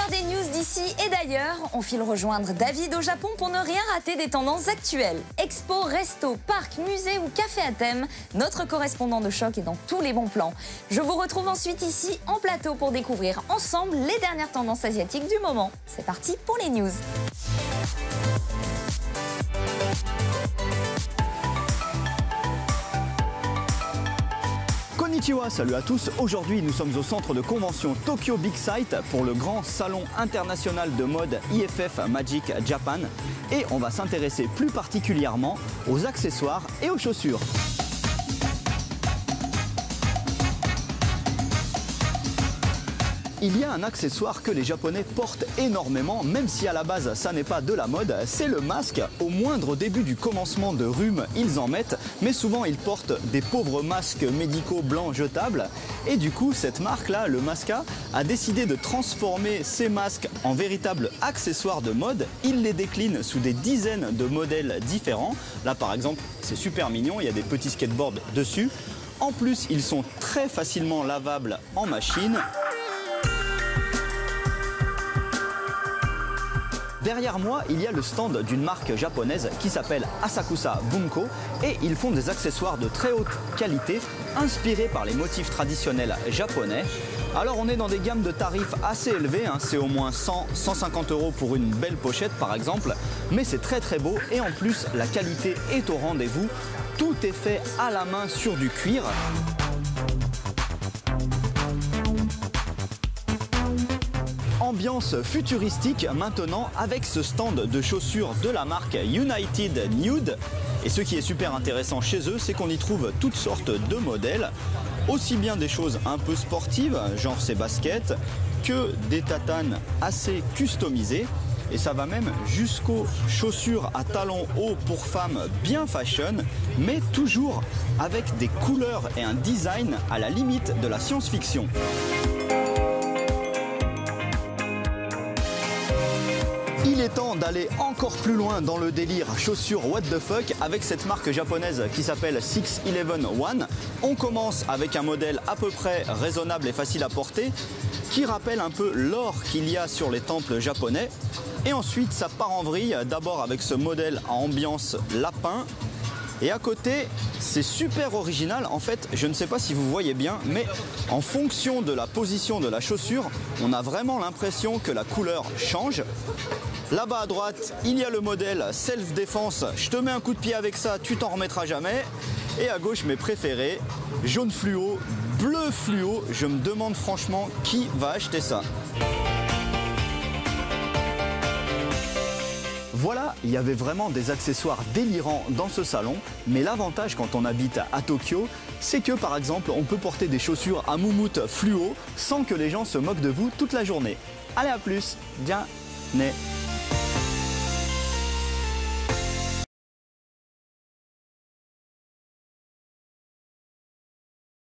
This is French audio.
meilleur des news d'ici et d'ailleurs. On file rejoindre David au Japon pour ne rien rater des tendances actuelles. Expo, resto, parc, musée ou café à thème, notre correspondant de choc est dans tous les bons plans. Je vous retrouve ensuite ici en plateau pour découvrir ensemble les dernières tendances asiatiques du moment. C'est parti pour les news. Konnichiwa, salut à tous. Aujourd'hui, nous sommes au centre de convention Tokyo Big Sight pour le grand salon international de mode IFF Magic Japan. Et on va s'intéresser plus particulièrement aux accessoires et aux chaussures. Il y a un accessoire que les Japonais portent énormément, même si à la base ça n'est pas de la mode, c'est le masque. Au moindre début du commencement de rhume, ils en mettent, mais souvent ils portent des pauvres masques médicaux blancs jetables. Et du coup, cette marque-là, le Masca, a décidé de transformer ces masques en véritables accessoires de mode. Ils les déclinent sous des dizaines de modèles différents. Là par exemple, c'est super mignon, il y a des petits skateboards dessus. En plus, ils sont très facilement lavables en machine. Derrière moi, il y a le stand d'une marque japonaise qui s'appelle Asakusa Bunko et ils font des accessoires de très haute qualité inspirés par les motifs traditionnels japonais. Alors on est dans des gammes de tarifs assez élevés, c'est au moins 100-150 € pour une belle pochette par exemple, mais c'est très beau et en plus la qualité est au rendez-vous. Tout est fait à la main sur du cuir. Ambiance futuristique maintenant avec ce stand de chaussures de la marque United Nude. Et ce qui est super intéressant chez eux, c'est qu'on y trouve toutes sortes de modèles, aussi bien des choses un peu sportives, genre ces baskets, que des tatanes assez customisées. Et ça va même jusqu'aux chaussures à talons hauts pour femmes bien fashion, mais toujours avec des couleurs et un design à la limite de la science-fiction. Il est temps d'aller encore plus loin dans le délire chaussures what the fuck avec cette marque japonaise qui s'appelle 611 One. On commence avec un modèle à peu près raisonnable et facile à porter qui rappelle un peu l'or qu'il y a sur les temples japonais. Et ensuite ça part en vrille, d'abord avec ce modèle à ambiance lapin. Et à côté, c'est super original. En fait, je ne sais pas si vous voyez bien, mais en fonction de la position de la chaussure, on a vraiment l'impression que la couleur change. Là-bas à droite, il y a le modèle self-défense. Je te mets un coup de pied avec ça, tu t'en remettras jamais. Et à gauche, mes préférés, jaune fluo, bleu fluo. Je me demande franchement qui va acheter ça. Voilà, il y avait vraiment des accessoires délirants dans ce salon, mais l'avantage quand on habite à Tokyo, c'est que par exemple, on peut porter des chaussures à moumoute fluo sans que les gens se moquent de vous toute la journée. Allez, à plus, bien, né.